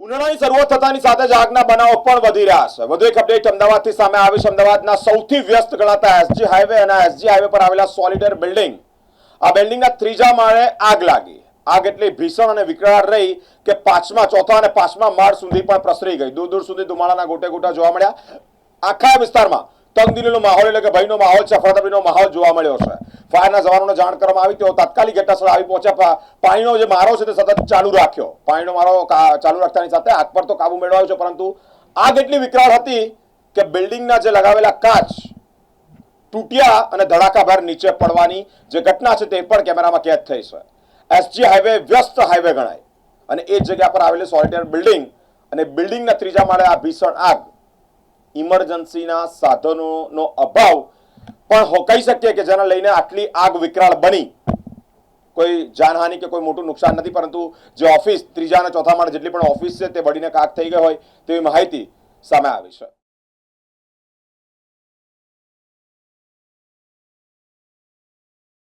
ઉનાળાની શરૂઆત થતાની સાથે જ આગના બનાવો પણ વધી રહ્યા છે। વધુ એક અપડેટ અમદાવાદથી સામે આવી છે। અમદાવાદના સૌથી વ્યસ્ત ગણાતા એસજી હાઈવે અને એસજી હાઈવે પર આવેલા સોલિડર બિલ્ડિંગ, આ બિલ્ડિંગના ત્રીજા માળે આગ લાગી। આગ એટલી ભીષણ અને વિકરાળ રહી કે ચોથા અને પાંચમા માળ સુધી પણ પ્રસરી ગઈ। દૂર દૂર સુધી ધુમાડાના ગોટે ગોટા જોવા મળ્યા। આખા વિસ્તારમાં તંગદિલીનો માહોલ એટલે કે ભયનો માહોલ છે, અફરાતફરીનો માહોલ જોવા મળ્યો છે। ફાયરના જવાનોને જાણ કરવામાં આવી, તેઓ તાત્કાલિક ઘટનાસ્થળે આવી પહોંચ્યા। પાણીનો જે મારો છે તે સતત ચાલુ રાખ્યો। પાણીનો મારો ચાલુ રાખતાની સાથે આગ પર તો કાબુ મેળવાયો છે, પરંતુ આગ એટલી વિકરાળ હતી કે બિલ્ડિંગના જે લગાવેલા કાચ તૂટ્યા અને ધડાકાભેર નીચે પડવાની જે ઘટના છે તે પણ કેમેરામાં કેદ થઈ છે। એસજી હાઈવે વ્યસ્ત હાઈવે ગણાય અને એ જગ્યા પર આવેલી સોલિડર બિલ્ડિંગ અને બિલ્ડિંગના ત્રીજા માળે આ ભીષણ આગ, ઇમરજન્સીના સાધનોનો અભાવ પણ કહી શકીએ કે જેને લઈને આટલી આગ વિકરાળ બની। કોઈ જાનહાનિ કે કોઈ મોટું નુકસાન નથી, પરંતુ જે ઓફિસ ત્રીજા અને ચોથા માળે જેટલી પણ ઓફિસ છે તે બળીને ખાખ થઈ ગઈ હોય તેવી માહિતી સામે આવી છે।